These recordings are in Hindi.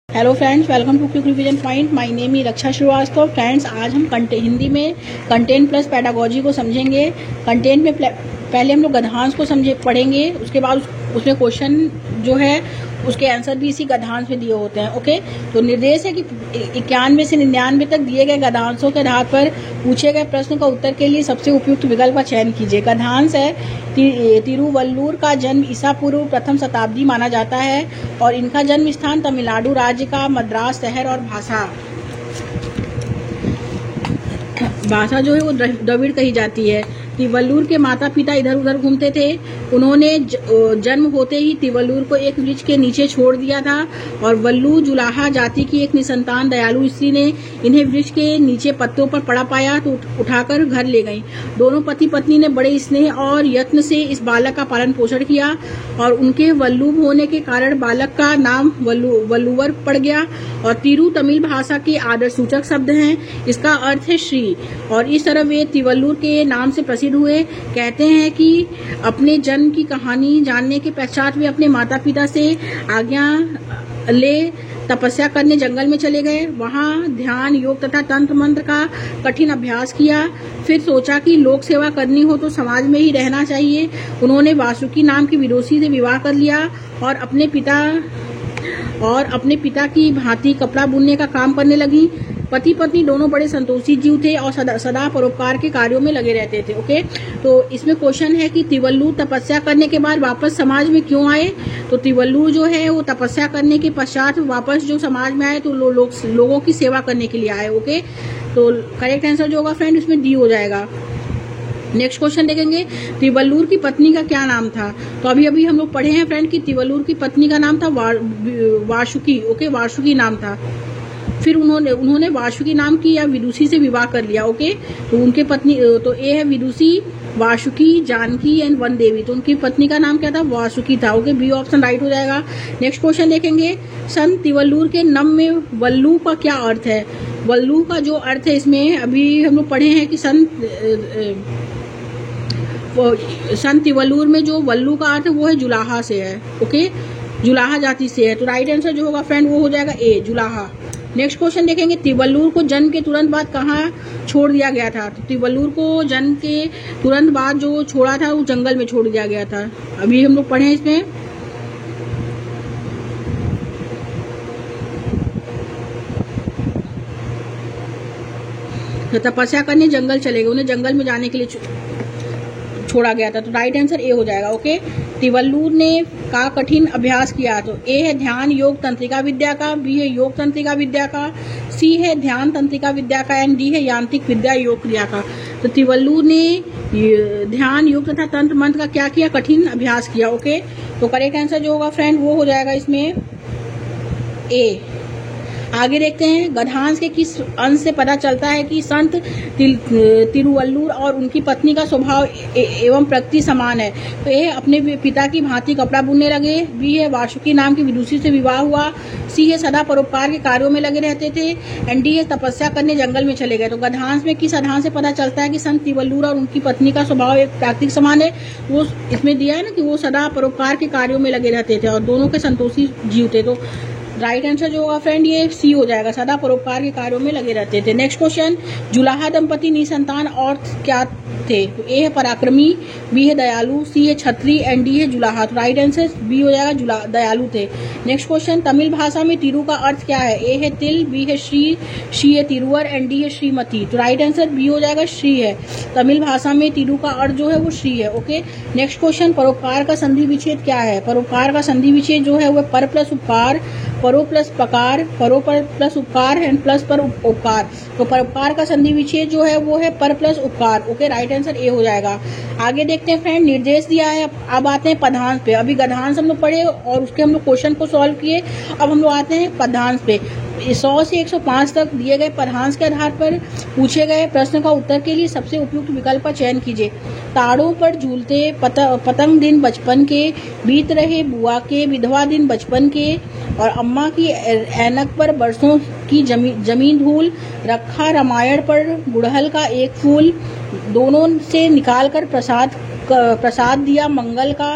Hello friends, welcome to quick revision point. My name is Raksha Srivastava. Friends, आज हम हिंदी में कंटेंट प्लस पेडागोजी को समझेंगे। कंटेंट में पहले हम लोग गद्यांश को पढ़ेंगे, उसके बाद उसमें क्वेश्चन जो है उसके आंसर भी इसी गद्यांश में दिए होते हैं। ओके, तो निर्देश है कि 91 से 99 तक दिए गए गद्यांशों के आधार पर पूछे गए प्रश्न का उत्तर के लिए सबसे उपयुक्त विकल्प का चयन कीजिए। गद्यांश है तिरुवल्लुर का जन्म ईसा पूर्व प्रथम शताब्दी माना जाता है और इनका जन्म स्थान तमिलनाडु राज्य का मद्रास शहर और भाषा जो है वो द्रविड़ कही जाती है। तिरुवल्लुर के माता पिता इधर उधर घूमते थे। उन्होंने जन्म होते ही तिरुवल्लुर को एक वृक्ष के नीचे छोड़ दिया था और वल्लू जुलाहा जाति की एक निसंतान दयालु स्त्री ने इन्हें वृक्ष के नीचे पत्तों पर पड़ा पाया तो उठाकर घर ले गई। दोनों पति पत्नी ने बड़े स्नेह और यत्न से इस बालक का पालन पोषण किया और उनके वल्लूभ होने के कारण बालक का नाम वल्लुवर पड़ गया। और तिरु तमिल भाषा के आदर सूचक शब्द हैं, इसका अर्थ है श्री, और इस तरह वे तिरुवल्लुर के नाम से प्रसिद्ध हुए। कहते हैं कि अपने जन्म की कहानी जानने के पश्चात वे अपने माता पिता से आज्ञा ले तपस्या करने जंगल में चले गए। वहां ध्यान, योग तथा तंत्र मंत्र का कठिन अभ्यास किया। फिर सोचा कि लोक सेवा करनी हो तो समाज में ही रहना चाहिए। उन्होंने वासुकी नाम की विदुषी से विवाह कर लिया और अपने पिता की भांति कपड़ा बुनने का काम करने लगी। पति पत्नी दोनों बड़े संतोषी जीव थे और सदा परोपकार के कार्यों में लगे रहते थे। ओके, तो इसमें क्वेश्चन है कि तिरुवल्लुर तपस्या करने के बाद वापस समाज में क्यों आए। तो तिरुवल्लुर जो है वो तपस्या करने के पश्चात वापस जो समाज में आए तो लोगों की सेवा करने के लिए आए। ओके, तो करेक्ट आंसर जो होगा फ्रेंड इसमें डी हो जाएगा। नेक्स्ट क्वेश्चन देखेंगे, तिरुवल्लुर की पत्नी का क्या नाम था। तो अभी हम लोग पढ़े हैं फ्रेंड कि तिरुवल्लुर की पत्नी का नाम था वासुकी। ओके, वासुकी नाम था। फिर उन्होंने वासुकी नाम की या विदुषी से विवाह कर लिया। ओके, तो उनके पत्नी तो ए है विदुषी, वासुकी, जानकी एंड वन देवी। तो उनकी पत्नी का नाम क्या था, वासुकी था। ओके, बी ऑप्शन राइट हो जाएगा। नेक्स्ट क्वेश्चन देखेंगे, संत तिरुवल्लुर के नाम में वल्लू का क्या अर्थ है। वल्लू का जो अर्थ है इसमें अभी हम लोग पढ़े हैं कि संत तिरुवल्लुर में जो वल्लू का अर्थ है वो है जुलाहा से है। ओके, जुलाहा जाति से है। तो राइट आंसर जो होगा फ्रेंड वो हो जाएगा ए, जुलाहा। नेक्स्ट क्वेश्चन देखेंगे, तिरुवल्लुर को जन्म के तुरंत बाद कहाँ छोड़ दिया गया था। तो तिरुवल्लुर को जन्म के तुरंत बाद जो छोड़ा था वो जंगल में छोड़ दिया गया था। अभी हम लोग पढ़े इसमें तो तपस्या करने जंगल चले गए, उन्हें जंगल में जाने के लिए छोड़ा गया था। तो राइट आंसर ए हो जाएगा। ओके, तिरुवल्लुर ने का कठिन अभ्यास किया। तो ए है ध्यान योग तंत्रिका विद्या का, बी है योग तंत्रिका विद्या का, सी है ध्यान तंत्रिका विद्या का एंड डी है यांत्रिक विद्या योग क्रिया का। तो तिरुवल्लुर ने ध्यान योग तथा तंत्र मंत्र का क्या किया, कठिन अभ्यास किया। ओके, तो करेक्ट आंसर जो होगा फ्रेंड वो हो जाएगा इसमें ए। आगे देखते हैं, गद्यांश के किस अंश से पता चलता है कि संत तिरुवल्लुर और उनकी पत्नी का स्वभाव एवं प्रकृति समान है। तो ये अपने पिता की भांति कपड़ा बुनने लगे, बी है वासुकी नाम की विदुषी से विवाह हुआ, सी है सदा परोपकार के कार्यों में लगे रहते थे एंड डी है तपस्या करने जंगल में चले गए। तो गद्यांश में किस आधार से पता चलता है कि संत तिरुवल्लुर और उनकी पत्नी का स्वभाव एक प्राकृतिक समान है, वो इसमें दिया है ना कि वो सदा परोपकार के कार्यों में लगे रहते थे और दोनों के संतोषी जीव थे। तो राइट आंसर जो होगा फ्रेंड ये सी हो जाएगा, सदा परोपकार के कार्यों में लगे रहते थे। नेक्स्ट क्वेश्चन, जुलाहा दंपति निसंतान और क्या थे। तो ए है पराक्रमी, बी है दयालु, सी है छत्री एंड डी है जुलाहा। तो राइट आंसर बी हो जाएगा, दयालु थे। नेक्स्ट क्वेश्चन, तमिल भाषा में तिरु का अर्थ क्या है। ए है तिल, बी है श्री, सी है तिरुवर एंड डी है श्रीमती। तो राइट आंसर बी हो जाएगा, श्री है। तमिल भाषा में तिरु का अर्थ जो है वो श्री है। ओके, नेक्स्ट क्वेश्चन, परोपकार का संधि विच्छेद क्या है। परोपकार का संधि विच्छेद जो है वह पर प्लस उपकार, परो प्लस पकार, परो पर प्लस उपकार एंड प्लस पर उपकार। तो परोपकार का संधि विच्छेद जो है वो है पर प्लस उपकार। ओके, राइट आंसर ए हो जाएगा। आगे देखते हैं फ्रेंड, निर्देश दिया है। अब आते हैं पदांश पे। अभी गद्यांश हम लोग पढ़े और उसके हम लोग क्वेश्चन को सॉल्व किए। अब हम लोग आते हैं पदांश पे। 100 से 105 तक दिए गए पदांश के आधार पर पूछे गए प्रश्न का उत्तर के लिए सबसे उपयुक्त विकल्प का चयन कीजिए। तारों पर झूलते पतंग दिन बचपन के, बीत रहे बुआ के विधवा दिन बचपन के, और अम्मा की ऐनक पर बरसों की जमीन धूल, रखा रामायण पर गुड़हल का एक फूल, दोनों से निकालकर प्रसाद प्रसाद दिया मंगल का,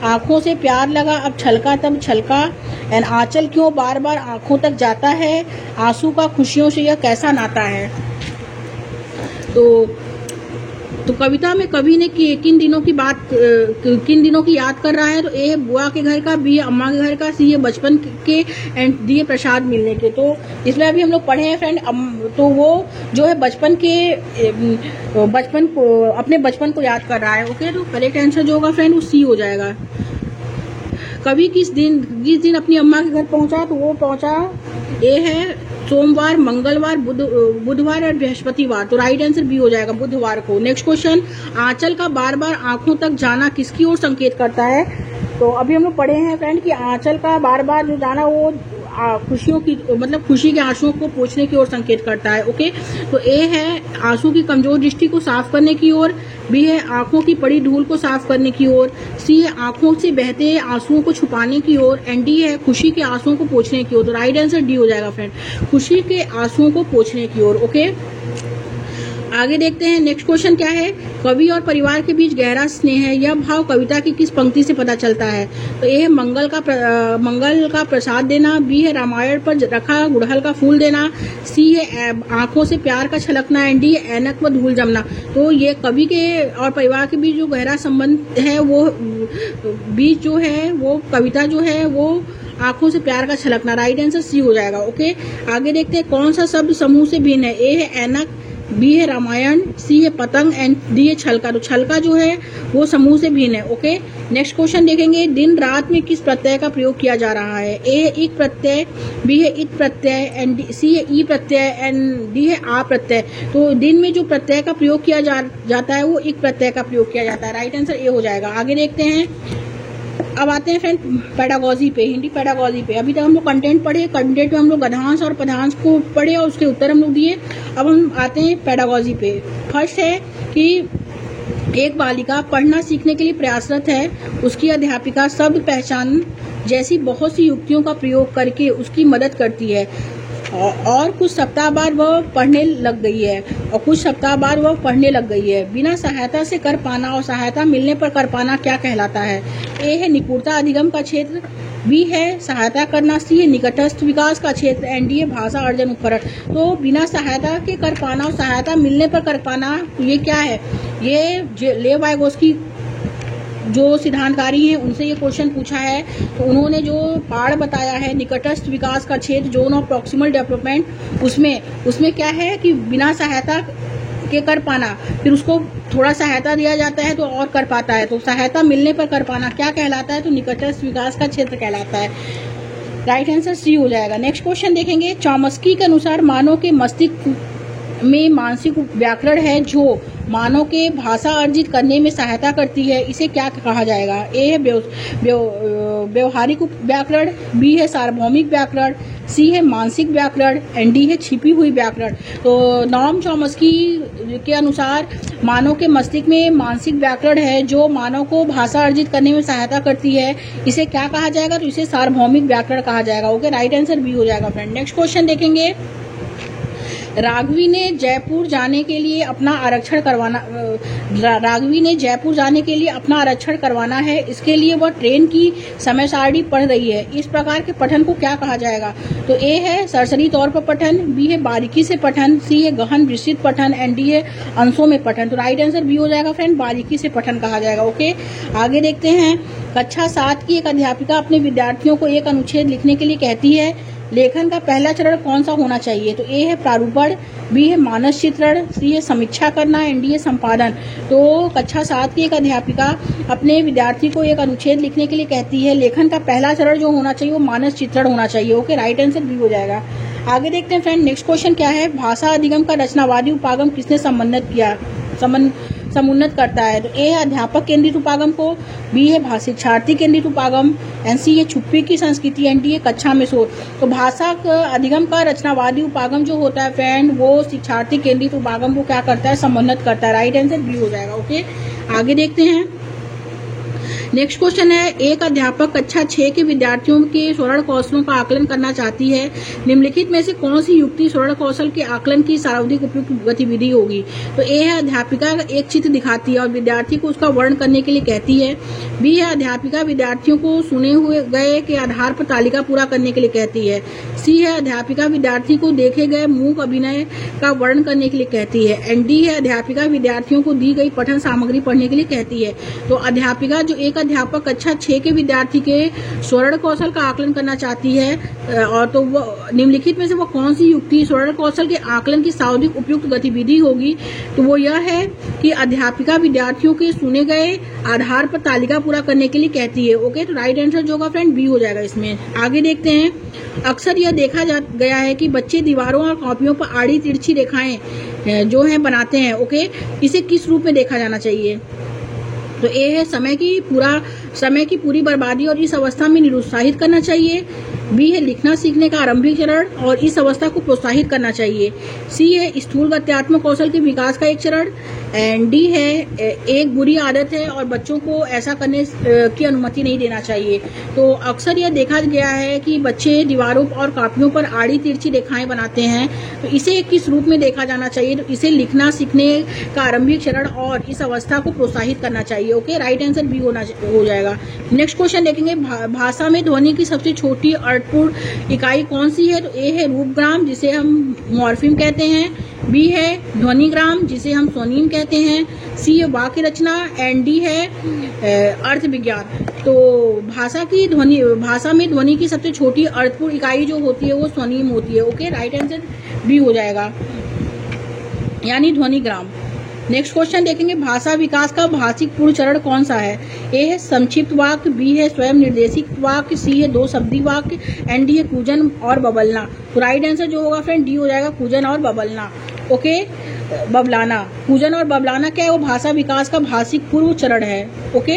आंखों से प्यार लगा अब छलका तब छलका, एंड आंचल क्यों बार बार आंखों तक जाता है, आंसू का खुशियों से यह कैसा नाता है। तो कविता में कवि ने किन दिनों की याद कर रहा है, तो ए बुआ के घर का, बी अम्मा के घर का, सी है बचपन के, एंड डी है प्रसाद मिलने के। तो इसमें अभी हम लोग पढ़े हैं फ्रेंड, तो वो जो है अपने बचपन को याद कर रहा है। ओके, तो करेक्ट आंसर जो होगा फ्रेंड वो सी हो जाएगा। कवि किस दिन अपनी अम्मा के घर पहुंचा, तो वो पहुंचा ए है सोमवार, मंगलवार, बुधवार और बृहस्पतिवार। तो राइट आंसर बी हो जाएगा, बुधवार को। नेक्स्ट क्वेश्चन, आंचल का बार बार आंखों तक जाना किसकी ओर संकेत करता है। तो अभी हम लोग पढ़े हैं फ्रेंड कि आंचल का बार बार जो जाना वो खुशियों की मतलब खुशी के आंसुओं को पोंछने की ओर संकेत करता है। ओके, तो ए है आंसू की कमजोर दृष्टि को साफ करने की ओर, बी है आंखों की पड़ी धूल को साफ करने की ओर, सी है आंखों से बहते आंसुओं को छुपाने की ओर, एंड डी है खुशी के आंसुओं को पोंछने की ओर। तो राइट आंसर डी हो जाएगा फ्रेंड, खुशी के आंसुओं को पोंछने की ओर। ओके, आगे देखते हैं नेक्स्ट क्वेश्चन क्या है। कवि और परिवार के बीच गहरा स्नेह है, यह भाव कविता की किस पंक्ति से पता चलता है। तो ए है मंगल का प्रसाद देना, बी है रामायण पर रखा गुड़हल का फूल देना, सी है आंखों से प्यार का छलकना, एंड डी है ऐनक व धूल जमना। तो ये कवि के और परिवार के बीच जो गहरा संबंध है वो बीच जो है वो कविता जो है वो आंखों से प्यार का छलकना। राइट आंसर सी हो जाएगा। ओके, आगे देखते हैं कौन सा शब्द समूह से भिन्न है। ए है ऐनक, बी है रामायण, सी है पतंग, एंड डी है छलका। तो छलका जो है वो समूह से भिन्न है। ओके, नेक्स्ट क्वेश्चन देखेंगे, दिन रात में किस प्रत्यय का प्रयोग किया जा रहा है। ए है इक प्रत्यय, बी है इत प्रत्यय, एंड सी है ई प्रत्यय, एंड डी है आ प्रत्यय। तो दिन में जो प्रत्यय का प्रयोग किया जाता है वो इक प्रत्यय का प्रयोग किया जाता है। राइट आंसर ए हो जाएगा। आगे देखते हैं, अब आते हैं फ्रेंड पेडागोजी पे, हिंदी पेडागोजी पे। अभी तक हम लोग कंटेंट पढ़े, कंटेंट में हम लोग गद्यांश और पद्यांश को पढ़े और उसके उत्तर हम लोग दिए। अब हम आते हैं पेडागोजी पे। फर्स्ट है कि एक बालिका पढ़ना सीखने के लिए प्रयासरत है, उसकी अध्यापिका शब्द पहचान जैसी बहुत सी युक्तियों का प्रयोग करके उसकी मदद करती है, और कुछ सप्ताह बाद वह पढ़ने लग गई है। बिना सहायता से कर पाना और सहायता मिलने पर कर पाना क्या कहलाता है। ए है निपुणता अधिगम का क्षेत्र, बी है सहायता करना, सी है निकटस्थ विकास का क्षेत्र, एंड डी है भाषा अर्जन उपकरण। तो बिना सहायता के कर पाना और सहायता मिलने पर कर पाना, तो ये क्या है, ये लेव वाइगोस्की जो सिद्धांतकारी हैं उनसे ये क्वेश्चन पूछा है। तो उन्होंने जो पाठ बताया है निकटस्थ विकास का क्षेत्र, जोन ऑफ प्रॉक्सिमल डेवलपमेंट, उसमें क्या है कि बिना सहायता के कर पाना, फिर उसको थोड़ा सहायता दिया जाता है तो और कर पाता है। तो सहायता मिलने पर कर पाना क्या कहलाता है, तो निकटस्थ विकास का क्षेत्र कहलाता है। राइट आंसर सी हो जाएगा। नेक्स्ट क्वेश्चन देखेंगे, चॉम्स्की के अनुसार मानव के मस्तिष्क में मानसिक व्याकरण है जो मानव के भाषा अर्जित करने में सहायता करती है, इसे क्या कहा जाएगा। ए है व्यवहारिक व्याकरण, बी है सार्वभौमिक व्याकरण, सी है मानसिक व्याकरण, एंड डी है छिपी हुई व्याकरण। तो नॉर्म चॉम्स्की के अनुसार मानव के मस्तिष्क में मानसिक व्याकरण है जो मानव को भाषा अर्जित करने में सहायता करती है, इसे क्या कहा जाएगा, तो इसे सार्वभौमिक व्याकरण कहा जाएगा। ओके, राइट आंसर बी हो जाएगा फ्रेंड। नेक्स्ट क्वेश्चन देखेंगे, राघवी ने जयपुर जाने के लिए अपना आरक्षण करवाना है, इसके लिए वह ट्रेन की समय सारणी पढ़ रही है। इस प्रकार के पठन को क्या कहा जाएगा। तो ए है सरसरी तौर पर पठन, बी है बारीकी से पठन, सी है गहन विस्तृत पठन, एंड डी है अंशों में पठन। तो राइट आंसर बी हो जाएगा फ्रेंड, बारीकी से पठन कहा जाएगा। ओके, आगे देखते हैं, कक्षा 7 की एक अध्यापिका अपने विद्यार्थियों को एक अनुच्छेद लिखने के लिए कहती है, लेखन का पहला चरण कौन सा होना चाहिए। तो ए है प्रारूपण, बी है मानस चित्रण, सी है समीक्षा करना, एंड डी है संपादन। तो कक्षा 7 की एक अध्यापिका अपने विद्यार्थी को एक अनुच्छेद लिखने के लिए कहती है, लेखन का पहला चरण जो होना चाहिए वो मानस चित्रण होना चाहिए। ओके, राइट आंसर बी हो जाएगा। आगे देखते हैं फ्रेंड, नेक्स्ट क्वेश्चन क्या है, भाषा अधिगम का रचनावादी उपागम किसने समुन्नत करता है। तो ए है अध्यापक केंद्रित उपागम को, बी है शिक्षार्थी केंद्रित उपागम, एंड सी है छुप्पी की संस्कृति, एंड डी है कक्षा में शोध। तो भाषा अधिगम का रचनावादी उपागम जो होता है फ्रेंड वो शिक्षार्थी केंद्रित उपागम को क्या करता है, समुन्नत करता है। राइट आंसर बी हो जाएगा। ओके, आगे देखते हैं, नेक्स्ट क्वेश्चन है, एक अध्यापक कक्षा 6 के विद्यार्थियों के स्वर्ण कौशलों का आकलन करना चाहती है। निम्नलिखित में से कौन सी युक्ति स्वर्ण कौशल के आकलन की सर्वाधिक उपयुक्त गतिविधि होगी? तो ए है अध्यापिका एक चित्र दिखाती है और विद्यार्थी को उसका वर्णन करने के लिए कहती है। बी है अध्यापिका विद्यार्थियों को सुने हुए गए के आधार पर तालिका पूरा करने के लिए कहती है। सी है अध्यापिका विद्यार्थी को देखे गए मूक अभिनय का वर्णन करने के लिए कहती है। एंड डी है अध्यापिका विद्यार्थियों को दी गई पठन सामग्री पढ़ने के लिए कहती है। तो अध्यापिका जो एक अध्यापक कक्षा 6 के विद्यार्थी के स्वर्ण कौशल का आकलन करना चाहती है और तो वो निम्नलिखित में से वो कौन सी युक्ति स्वर्ण कौशल के आकलन की सर्वाधिक उपयुक्त गतिविधि होगी? तो वो यह है कि अध्यापिका विद्यार्थियों के सुने गए आधार पर तालिका पूरा करने के लिए कहती है। ओके, तो राइट आंसर जो होगा फ्रेंड बी हो जाएगा इसमें। आगे देखते हैं, अक्सर यह देखा गया है कि बच्चे दीवारों और कॉपियों पर आड़ी तिरछी रेखाएं जो है बनाते हैं। ओके, इसे किस रूप में देखा जाना चाहिए? तो ए है समय की पूरी बर्बादी और इस अवस्था में निरुत्साहित करना चाहिए। बी है लिखना सीखने का आरंभिक चरण और इस अवस्था को प्रोत्साहित करना चाहिए। सी है स्थूल गत्यात्मक कौशल के विकास का एक चरण। एंड डी है एक बुरी आदत है और बच्चों को ऐसा करने की अनुमति नहीं देना चाहिए। तो अक्सर यह देखा गया है कि बच्चे दीवारों और कॉपियों पर आड़ी तिरछी रेखाएं बनाते हैं। तो इसे किस रूप में देखा जाना चाहिए? तो इसे लिखना सीखने का आरंभिक चरण और इस अवस्था को प्रोत्साहित करना चाहिए। ओके, राइट आंसर बी हो जाएगा। नेक्स्ट क्वेश्चन देखेंगे, भाषा में ध्वनि की सबसे छोटी अर्थपूर्ण इकाई कौन सी है? तो ए है रूपग्राम जिसे हम मॉर्फीम कहते हैं। बी है ध्वनिग्राम जिसे हम स्वनीम कहते हैं। सी है वाक्य रचना। एंड डी है अर्थ विज्ञान। तो भाषा में ध्वनि की सबसे छोटी अर्थपूर्ण इकाई जो होती है वो स्वनीम होती है। ओके, राइट आंसर बी हो जाएगा, यानी ध्वनिग्राम। नेक्स्ट क्वेश्चन देखेंगे, भाषा विकास का भाषिक पूर्ण चरण कौन सा है? ए है संक्षिप्त वाक्य। बी है स्वयं निर्देशित वाक्य। सी है दो शब्दी वाक्य। एंड डी है कूजन और बबलना। तो राइट आंसर जो होगा फ्रेंड डी हो जाएगा, कूजन और बबलना। ओके, बबलाना, पूजन और बबलाना क्या है? वो भाषा विकास का भाषिक पूर्व चरण है। ओके,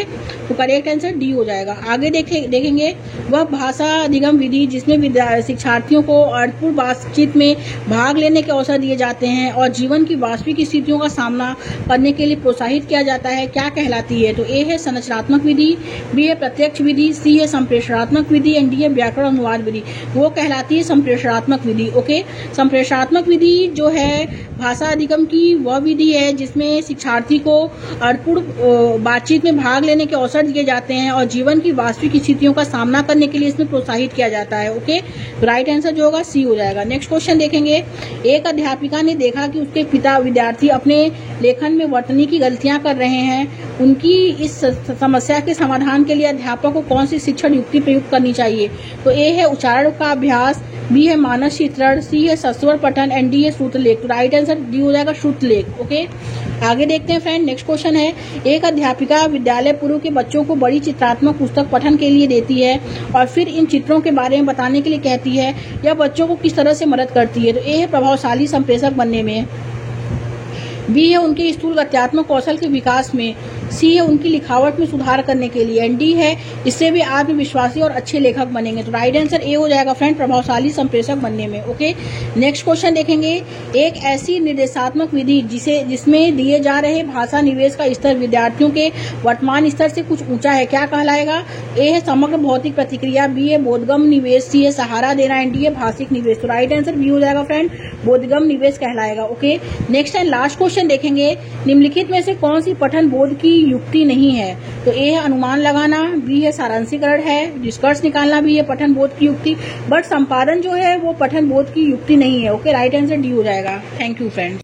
तो करेक्ट आंसर डी हो जाएगा। आगे देखेंगे, वह भाषा अधिगम विधि जिसमें शिक्षार्थियों को अर्थपूर्ण बातचीत में भाग लेने के अवसर दिए जाते हैं और जीवन की वास्तविक स्थितियों का सामना करने के लिए प्रोत्साहित किया जाता है, क्या कहलाती है? तो ए है संरचनात्मक विधि। बी है प्रत्यक्ष विधि। सी है संप्रेषणात्मक विधि। एंड डी है व्याकरण अनुवाद विधि। वो कहलाती है संप्रेषणात्मक विधि। ओके, संप्रेषणात्मक विधि जो है भाषा अधिगम की वह विधि है जिसमें शिक्षार्थी को अर्थपूर्ण बातचीत में भाग लेने के अवसर दिए जाते हैं और जीवन की वास्तविक स्थितियों का सामना करने के लिए इसमें प्रोत्साहित किया जाता है। ओके, तो राइट आंसर जो होगा सी हो जाएगा। नेक्स्ट क्वेश्चन देखेंगे, एक अध्यापिका ने देखा कि उसके पिता विद्यार्थी अपने लेखन में वर्तनी की गलतियां कर रहे हैं। उनकी इस समस्या के समाधान के लिए अध्यापक को कौन सी शिक्षण युक्ति प्रयुक्त करनी चाहिए? तो ए है उच्चारण का अभ्यास। बी है मानस चित्रण। सी है सस्वर पठन। एंड डी है श्रुतलेख। तो राइट आंसर डी हो जाएगा, श्रुतलेख। ओके, आगे देखते हैं फ्रेंड। नेक्स्ट क्वेश्चन है, एक अध्यापिका विद्यालय पूर्व के बच्चों को बड़ी चित्रात्मक पुस्तक पठन के लिए देती है और फिर इन चित्रों के बारे में बताने के लिए कहती है। यह बच्चों को किस तरह से मदद करती है? तो ए है प्रभावशाली संप्रेषक बनने में। बी है उनके स्थूल गत्यात्मक कौशल के विकास में। सी है उनकी लिखावट में सुधार करने के लिए। एंड डी है इससे भी आत्मविश्वासी और अच्छे लेखक बनेंगे। तो राइट आंसर ए हो जाएगा फ्रेंड, प्रभावशाली संप्रेषक बनने में। ओके, नेक्स्ट क्वेश्चन देखेंगे, एक ऐसी निर्देशात्मक विधि जिसमें दिए जा रहे भाषा निवेश का स्तर विद्यार्थियों के वर्तमान स्तर से कुछ ऊंचा है, क्या कहलाएगा? ए है समग्र भौतिक प्रतिक्रिया। बी है बोधगम्य निवेश। सी है सहारा देना। एंड डी है भाषिक निवेश। तो राइट आंसर बी हो जाएगा फ्रेंड, बोधगम्य निवेश कहलाएगा। Okay, next and last question देखेंगे, निम्नलिखित में से कौन सी पठन बोध की युक्ति नहीं है? तो ए है अनुमान लगाना। बी है सारांशीकरण है। निष्कर्ष निकालना भी है पठन बोध की युक्ति, बट संपादन जो है वो पठन बोध की युक्ति नहीं है। ओके, राइट आंसर डी हो जाएगा। Thank you friends.